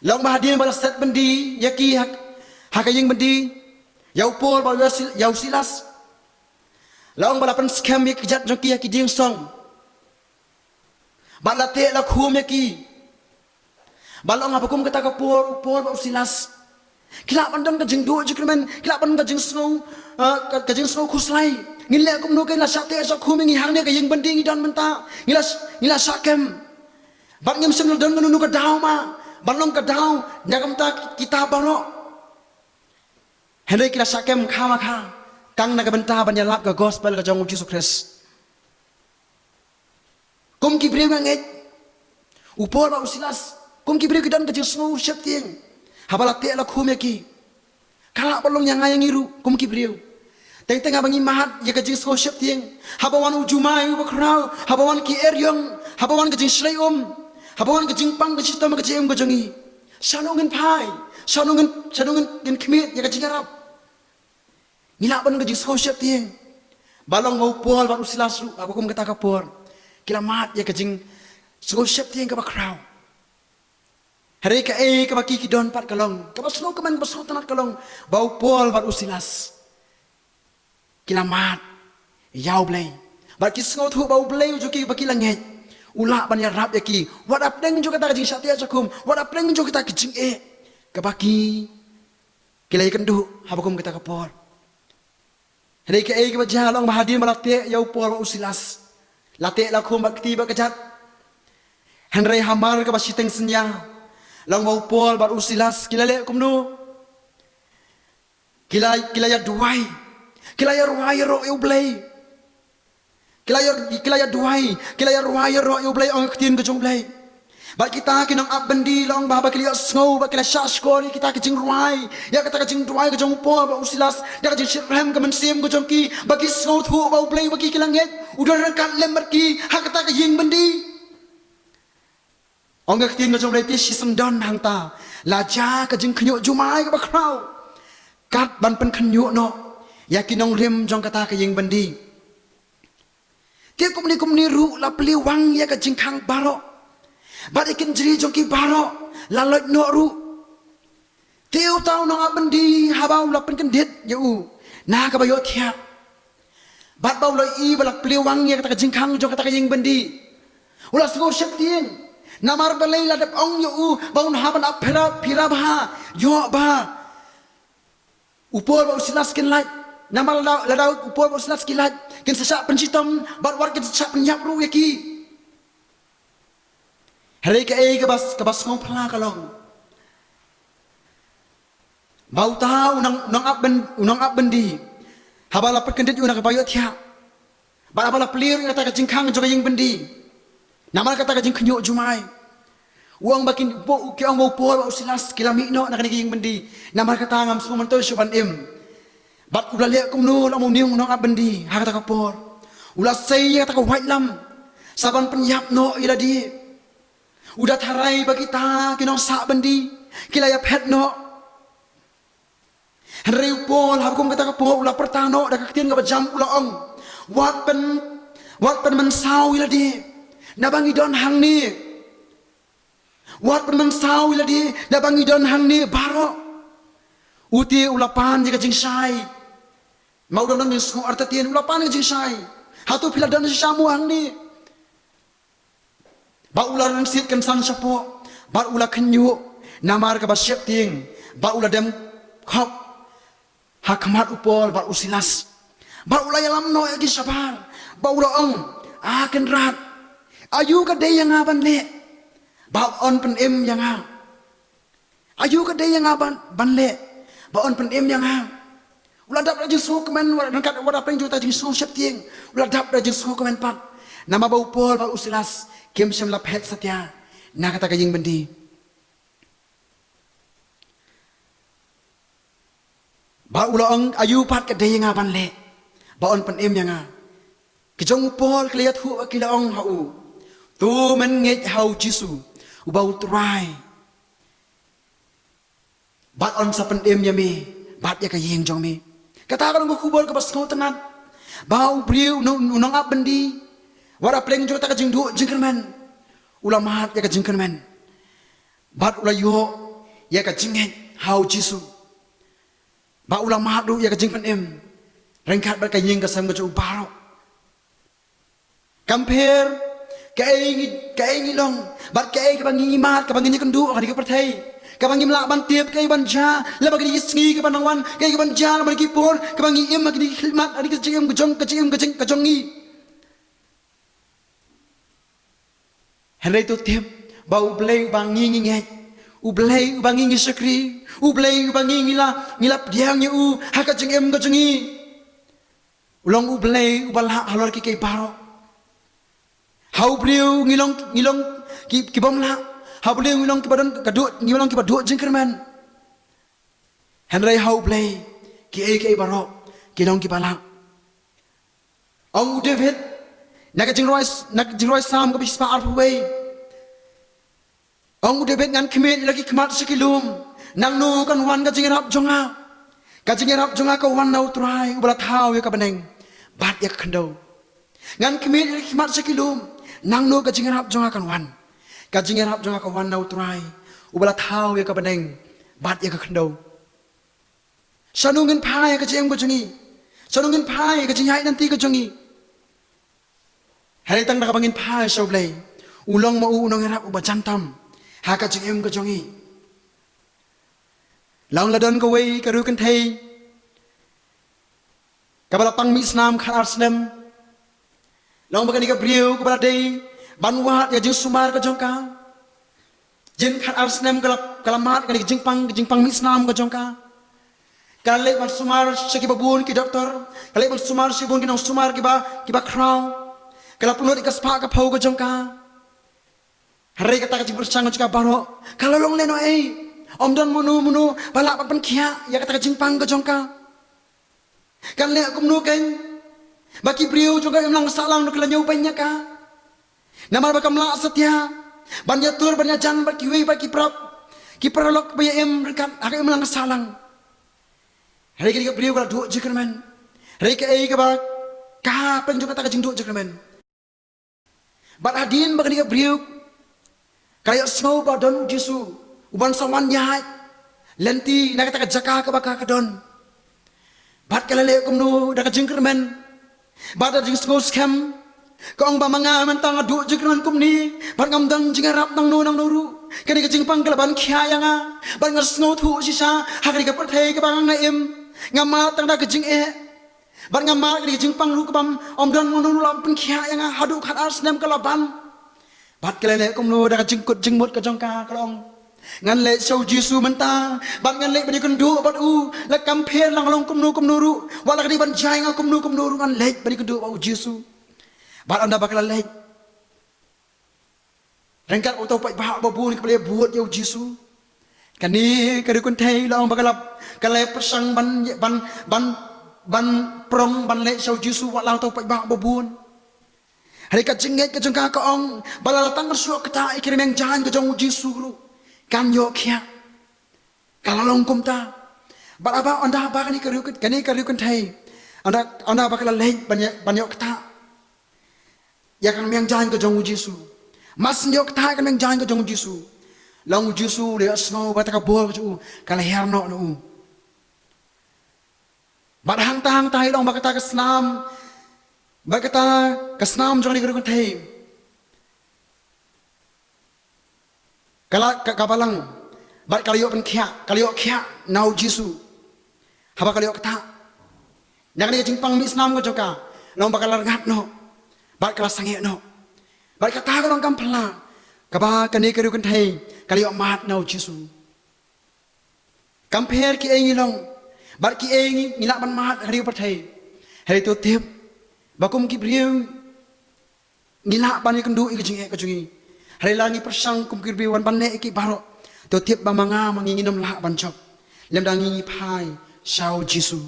long ba hadin bala set bendi ya ki hak ying bendi yau pol ba yau silas long bala pen scam ya ki jat jong ki ya ki ding song bala te la khum ya ki balong apa kum kata ka pol ba silas kila pandon ka jing do jikmen kila pandon ka jing snow khuslai ngila kum no kai la sate so khumi ngi hang ne ka ying bandi ngi don menta ngila sakem bat ngim sem don nu ka daw ma balong ka daw ndagam ta kita baro henry kila sakem kha kang na ka benta banya lap ka gospel ka jong Jesus Christ kum ki breu ngai upor ba usilas kum ki breu ki don ka jing snow shep ting Habala te la khum yaki. Kala balong yang ayang iru kum kibriu. Tengah bangi mahat ya kajing scholarship tieng. Habawan ujumai ubakrau, habawan ki eryong, habawan kajing slayom, habawan kajing pang kajing tama kajing kajongi. Sanungan pai, sanungan kemit ya kajing arab. Ngilak ban kajing scholarship tieng. Balong mau pol baru silasu, aku kum kata kapor. Kila mahat ya kajing scholarship tieng kabakrau. Hari ka kabaki ki don pat kalong, kabasno kaman basno tanat kalong, bau pol baru silas. Kilamat yau blai ba ki sngo thu bau blai ju ki baki langet ula ban ya rap ya ki wat ap deng ju kata jing satya jakum wat ap deng ju kata jing ka baki kilai kendu habakum kita kapor hei ka ka bajalong bahadir malate yau por usilas late la khum bakti ba kajat henrei hamar ka basiteng senya long mau por bar usilas kilale kumnu kilaya duai kilaya ruaya ro eu blai kilaya duai kilaya ruaya ro eu blai ong ktin kejong blai ba kita kinong abandi long ba kilaya snow ba kilaya shashkori kita kejing ruai ya kata kejing duai kejong po ba usilas da kejing shirhem kemen sim kejong ki bagi snow thu ba blai bagi kilanget udar rekat lemar ki ha kata kejing bandi ong ktin kejong blai ti sisem don hang ta laja kejing khnyo jumai ka ba krau kat ban pen khnyo no yakin nong rim jong kata ke yeng bandi dia kumni ru la peli wang ya ka jingkang baro bad ikin jeri jong ki baro la loj no ru tiu tau nong abandi habau la pen kendit ya u na ka bayo thia bad bau loj i bala peli wang ya kata ke jingkang jong kata ke yeng bandi ulas go shep tieng namar balai la dep ong ya u bau na haban ap phira ba yo ba upor ba usilas ken lai Nama ladau upor berselat sekilat, kin sesak pencitom, barwar kin sesak penyap ru yaki. Hari ke kebas ngompla kalong. Bau tahu unang ab bendi, habala perkendit unang kebayot ya. Barabala pelir kata kejingkang juga yang bendi. Nama kata kejing kenyuk jumai. Uang bakin ki ang mau upor berselat sekilat no nak yang bendi. Nama kata ngam semua mentor syuban Bat ulah lihat kumnu nak muniung nong abendi hak kata kapor. Ulah saya kata white lam. Saban penyap no ila di. Udah tarai bagi ta kinong sak bendi. Kila ya pet no. Henry upol hakum kata kapor ulah pertano dak ketien ka jam ulah ong. Wat pen mensau ila di. Nabangi don hang ni. Wat pen mensau ila di. Nabangi don hang ni baro. Uti ulapan jika jing sai. Mau dalam yang semua arti tian ulapan jing sai. Hatu pila dan samu hang ni. Ba ular nang sit kan sang sapo. Ba ular kenyu namar ka basyep ting. Ba ular dem khop. Hakmat upol ba usilas. Ba ular yalam no agi sabar. Ba ular ong akan rat. Ayu ka day yang aban le. Ba on pen em yang ha. Ayu ka day yang aban ban le. Ba on pen em yang ha. Ulah dap rajin suhu kemen dekat wadah peng juta jing suhu syap tieng. Ulah dap rajin suhu kemen pat. Nama bau pol bau usilas kem sem lap het satya. Na kata kajing bendi. Ba ulah ong ayu pat ke dayang aban le. Ba on pen em yang ha. Kejong pol keliyat hu kila ong hau. Tu men nget hau jisu. Ubau try. Bat on sa pen em yami. Bat ya kajing jong mi. Katakan aku kubur ke pas kau tenat. Bau beriu nong ap bendi. Wara pleng juga tak kajing du jingkerman. Ulah mahat ya kajing kerman. Bat ulah yo ya kajing hau jisu. Ba ulah mahat du ya kajing pen em. Rengkat bat kajing kesam kejau baro. Compare kaingi long. Bat kaingi kebangi mat kebangi kendu hari kepertai. Kabangi melaban tiap kai banja, lepas kini isngi ke pandangan, kai banja lepas kini pur, kabangi im kini khidmat, hari kecing kejongi. Henry tu tiap bau belai bangi nginget, ublai bangi ngisakri, ublai bangi ngilap diangnya hak kecing kejongi. Ulang ublai ubal halor ki baro. Hau beliau ngilong kibom lah. Habuleng ulang kibadan kaduk ngilang kibaduk jengkerman. Henry hau play ki barok ki long ki balak. Ông David nak jing roi sam ka bispa arway. Ông David ngan kemit lagi kemat sekilum nang nu kan wan ka jing rap jonga. Ka jing rap jonga ka wan nau trai ubala thau ya ka beneng bat ya khando. Ngan kemit lagi kemat sekilum nang nu ka jing rap jonga kan wan. Ka jing rap jonga ka wan nau trai ubala thau ya ka beneng bat ya ka khando. Sanungin pai ka jing ko jongi. Sanungin pai ka jing hai nanti ka jongi. Hari tang nak bangin pai so blay. Ulong mau unong rap uba jantam. Ha ka jing ka jongi. Long la don ka wei ka ru kan thei. Ka bala pang mi snam khat arslem. Long bagani ka briu ka bala dei banwat ya jing sumar ka jongka. Jin khat arslem kalamat ka jing pang mi snam ka jongka. Kalek ban sumar seki babun ki doktor. Kalek ban sumar si bun ki nong sumar ki ba crown. Kalau punut ikas pak ka pau ka jongka. Hari kata ka jibur sang ka baro. Kalau long leno om don munu balak pan kia ya kata ka jingpang ka jongka. Kan le akum nu ken. Baki briu jongka im lang salang nu kala nyau banyak ka. Namar bakam la setia. Banya tur banya jan baki wei baki prap. Ki pralok baya em rekat ak im lang salang. Hari ka briu kala du jikerman. Hari ka ka ba ka pen jongka ta ka jing du jikerman. Bat adin bagani ka briuk kayak snow badon jisu uban sawan yahat lenti nak kata jaka ka baka kadon bat kalale kumnu dak jingkermen bat ada jing snow scam ka ong ba manga mentang adu jingkermen kumni bat ngam dan jingarap nang nuru kani ka jingpang kalaban khia yanga bat ngar snow thu sisa hakri ka perthai ka bang ngaim ngama tang dak jing Bat ngamak di jingpang lu kebam om don munu lam pen kia yang hadu khat arsnem kalaban. Bat kelele kum lu dak jingkut jingmut ka jongka kalong. Ngan le show Jisu menta bat ngan le bani kendu bat la kamper lang long kum nu ru wala kadi ban jai nga kum nu ru ngan le bani kendu ba Jisu. Bat anda bakal le. Rengkat auto pai ba babu ni kepale buat ya Jisu. Kani kadi kun thai long bakalap kale persang ban prong ban le sau Jisu wa lang tau pai ba babun. Hari ka jinget ka jongka ka ong balala tang su ka ta ikirim yang jan ka jong Jisu lu. Kan yo kia. Kalalong kumta. Ba aba anda ba kani kariu kan thai. Anda ba kala le ban yo ka ta. Ya kan yang jan ka jong Jisu. Mas yo ka ta kan yang jan ka jong Jisu. Long Jisu le asno ba ta ka bol ka kala herno no. Bat hang tahi long bakata kesnam jangan digerukun thai. Kala kabalang bat kaliyo pen kia nau Jisu. Haba kaliyo kata. Jangan ni jingpang mi snam ko joka. Long bakal largat no. Bat kala sange no. Bat kata ko long kampala. Kaba kani gerukun thai kaliyo mat nau Jisu. Compare ki engilong Bat ki ngilak ban mahat hari perthai. Hari tu tiap bakum ki briu ngilak ban kendu ik jing ka jungi. Hari lani persang kum ki briu ban ban le ki baro. Tu tiap ba manga manginginam la ban chop. Lem dangi pai sau Jisu.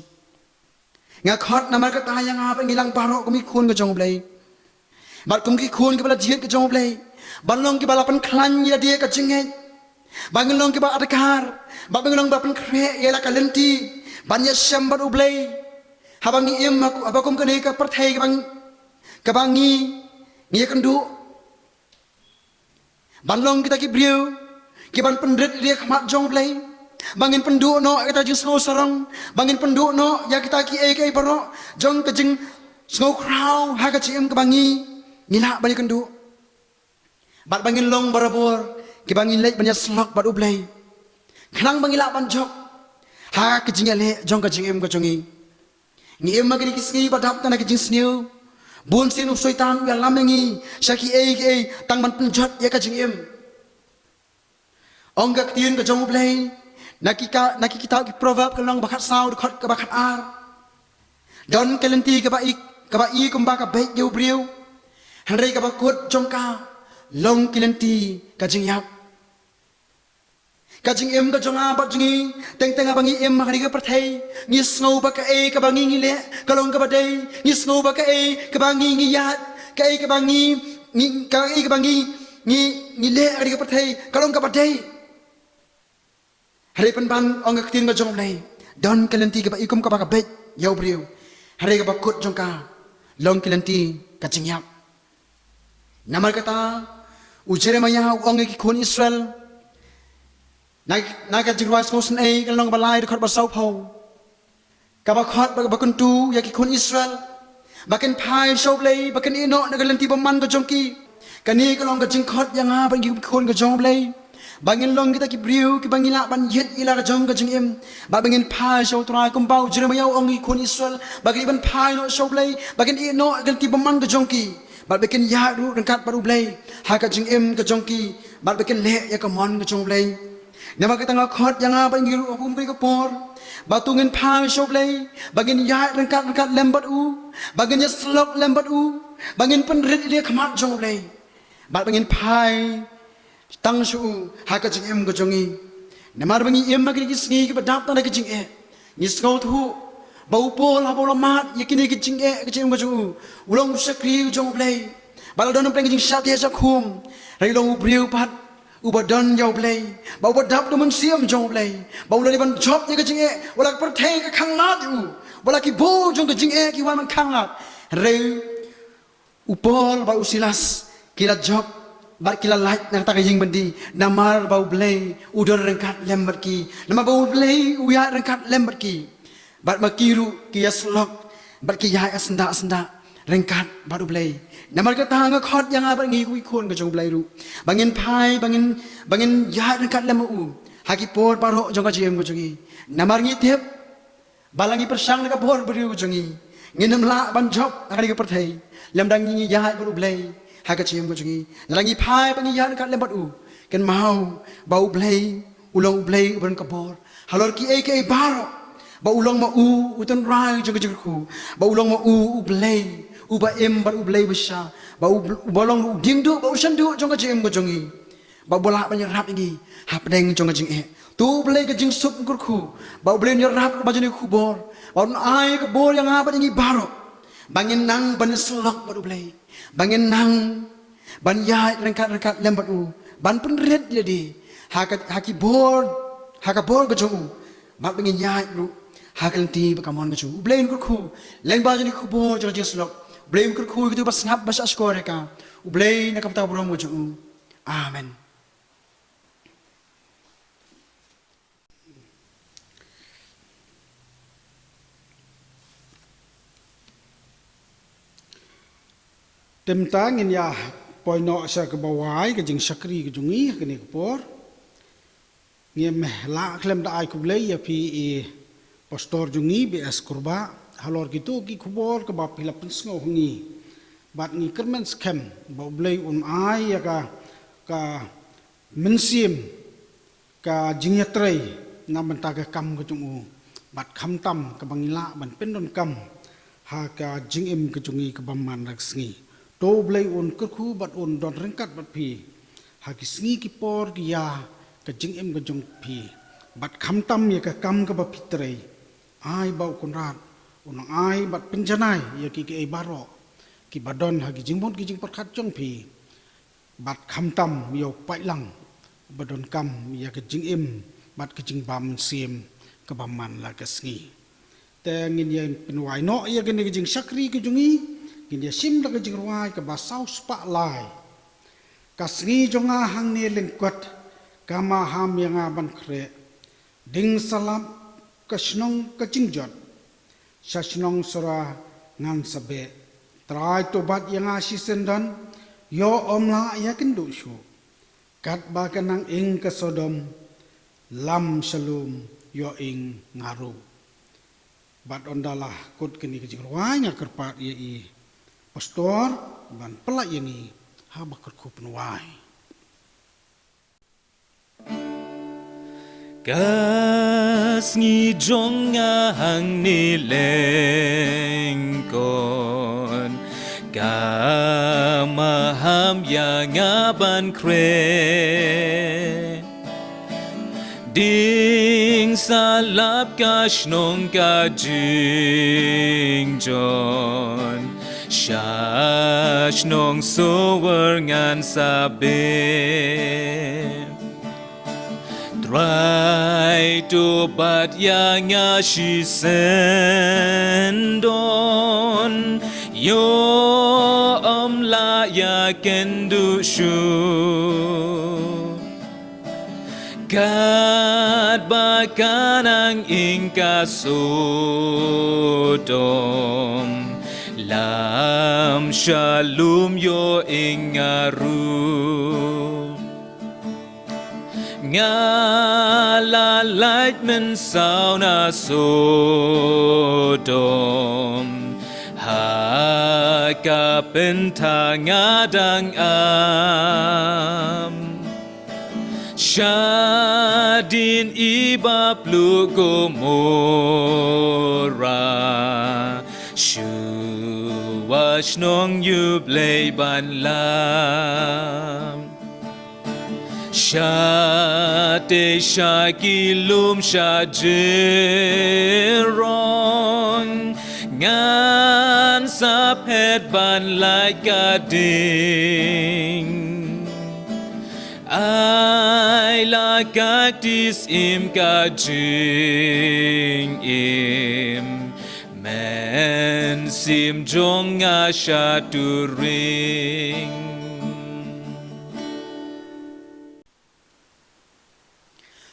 Ngakot namar ka tayang apa ngilang baro kum ki khun ka jong blai. Bat kum ki khun ki bala jiet ka jong blai. Ban long ki bala pan khlan ya dia ka jinget. Bangelong ki ba adakar. Bangelong ba pan kre ya la kalenti. Banyak syambat ublay. Habangi im aku abakum kene ka perthai ka bangi ngi kendu. Banlong kita ki briu ki ban pendret dia khamat jong blay. Bangin pendu no kita jing snow sarang. Bangin pendu no ya kita ki baro jong ka jing snow crow ha ka im ka bangi ngila banyak kendu. Bat bangin long barabor ki bangin lek banyak slok bat ublay. Khanang bangila ban jok. Ha kejing le jong ka jing em ka jongi ngi em magri kisngi badap kana kejing sniu bun sinu soitan ya lamengi syaki tang ban penjat ya ka jing em ong ka tien ka jong blai naki kita ki proverb ka long bakat sau khot ka bakat ar don kelenti ka ba i kum ba ka baik yo briu hanrei ka ba kut jong ka long kelenti ka jing yap Kajing em ka jonga bat jingi teng teng abangi em makani ka perthei ngis ngau ba ka e ka bangi ngi le kalong ka badai ngis ngau ba ka e ka bangi ngi yat ka e ka bangi ngi ka e ka bangi ngi le ari ka perthei kalong ka badai hari pan ong ka tin ka jong lai don kalenti ka ba ikum ka ba ka bet yau briu hari ka ba kut jong ka long kalenti ka jingyap namar kata ujere maya ong ki khon Israel Naga jirwas ngosen ay kalong balay dekat basau pau. Kabakot bakuntu yaki kun Israel. Bakin pai shoblay bakin ino nagalenti baman ka jongki. Kani kalong ka jingkot yang ha bang kun ka jongblay. Bangin long kita ki briu ki bangila ban yet ila ka jong ka jingim. Babangin pai show try kumbau jiremayaw ongi kun Israel. Bakin ban pai no shoblay bakin ino nagalenti baman ka jongki. Bakin yaru rengkat baru blay. Ha ka jingim ka jongki. Bakin le ya ka mon ka jongblay. Nama kita ngakot yang apa yang giru aku beri kepor, batungin pang shoplay, bagin yat rengkat lembat bagin slok lembat bagin penrit dia kemat jonglay, bagin pai tang shu haka jing em gojongi, nama bangi em bagin kisngi kepadap tanah kecing ngisngau tu, bau pol apa mat yakini kecing kecing gojong, ulang sakri jonglay, baladon peng kecing syat ya sakum, railong briu pat. Ubadon jauh play, bau badap tu mensiam jauh play, bau lari ban job ni kecing wala perthei ke khang lat wala ki bo jong kecing ki wan man khang lat, rei upol bau silas kila job bar kila light nang tak jing bendi, namar bau play udor rengkat lembat ki, nama bau play uya rengkat lembat ki, bar makiru ki aslok, bar ki ya asenda rengkat baru play. Namar kata hanga khot yang apa ngi kui khon ka jong play ru. Bangin pai bangin ya rengkat lemu. Haki por paro jong ka jem ko jongi. Namar ngi tep balangi persang ka por beri ko jongi. Nginam la ban job akari ka perthei. Lemdang ngi ya baru play. Haka jem ko jongi. Nalangi pai bangi ya rengkat lembat Ken mau bau play ulong play ban ka por. Halor ki ai baro. Bau ulong ma uton rai jong ka ku. Bau ulong ma play. Uba em bar ublay besya, bau bolong dingdu bau sandu jong kajing ko jongi, bau bolak banyarap ini, hapdeng jong kajing tu blay kajing sup kurku, bau blay nyarap bajani kubor, bau ai kubor yang apa ini baro, bangin nang ban selok baru blay, bangin nang ban yai rengkat lembat ban penret jadi, haki bor kajong bau bangin yai hakal ti bakamon kajong, blay kurku, leng bajani kubor jong kajing selok. Blay kurku itu pas ngap basa skor ka. Blay nakapta bro mo juu. Amen. Temtangin ya poino sa kabawai ka jing sakri ka jungi kini kapor. Ngem la klem da ai kublay ya pi pastor jungi BS kurba. Halor gitu ki kubor ke bap hilap pensngau hungi bat ngi kermen skem ba blay ai ya ka mensim ka jingyatrai na mentaga kam ka jungu bat kham tam ka bangila ban pendon kam ha ka jingim ka jungi ka bamman raksngi to blay kurku bat don rengkat bat pi ha ki sngi ki por ki ya ka jingim ka jung pi bat kham tam ya ka kam ka bap pitrai ai bau kunrat unang ai bat penjanai ya ki baro ki badon hagi jingbon ki jing perkat jong pi bat kham tam yo pai lang badon kam ya ki jing im bat ki jing bam sim ka baman la ka sngi te ngin ya penwai no ya ki jing sakri ki jungi ngin ya sim la ka jing ruai ka basau spa lai ka sngi jonga hang ne lengkwat kama ham yang ban kre ding salam ka snong ka jingjot Sasnong sura ngan sabe trai tobat yang asisen dan yo omla ya kendu shu kat ba kanang ing ke Sodom lam shalom yo ing ngaru bat ondalah kut kini kejing ruanya kerpat ye i pastor ban pelak yengi ha bakar ku penuai Kasngi jonga hang ni lengkon Kamaham yang aban kre ding salap ka shnong ka jing John Shash nong sower ngan sabi Try to bat yang she sendon Yo la ya kendu shu Kat bakanang ingka sodom Lam shalom yo ingaru Ngala light men sauna sodom Haka penta ngadang Syadin iba plugo mora Shuwash nong yublay banlam Syate syakilum syajirong Ngan sapet ban like gading Ai la kaktis im kajing im Men sim jong asyaturing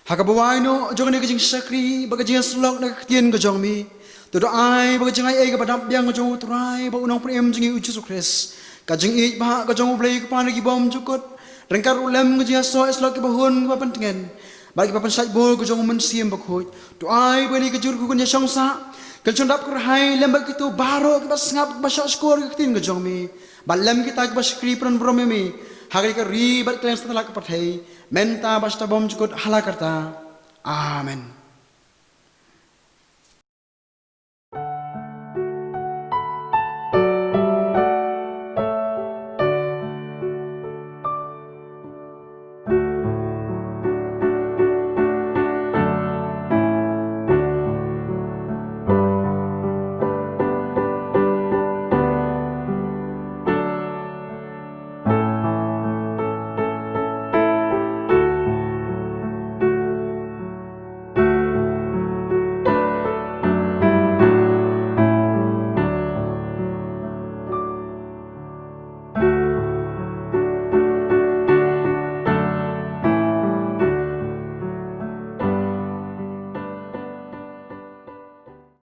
Hakabawai no jong ni kajing sakri bagajing slok na katian ko jong mi todo ai bagajing ai ka padap yang ko jong utrai ba unang prem jing uju sukres kajing i ba ko jong play ko pan gi bom jukot rengkar ulam ko jing so slok ki bahun ko pantengen bagi papan sai bol ko jong men sim bakhoi to ai bali ka jur ko nya songsa kalchon dap ko hai lembak itu baro ki bas ngap ba skor ki tin ko jong mi balam kita ki bas skri pran brome mi hagri ka ri bat klem setelah ka pathai Menta basta bom cukut hala karta. Amen.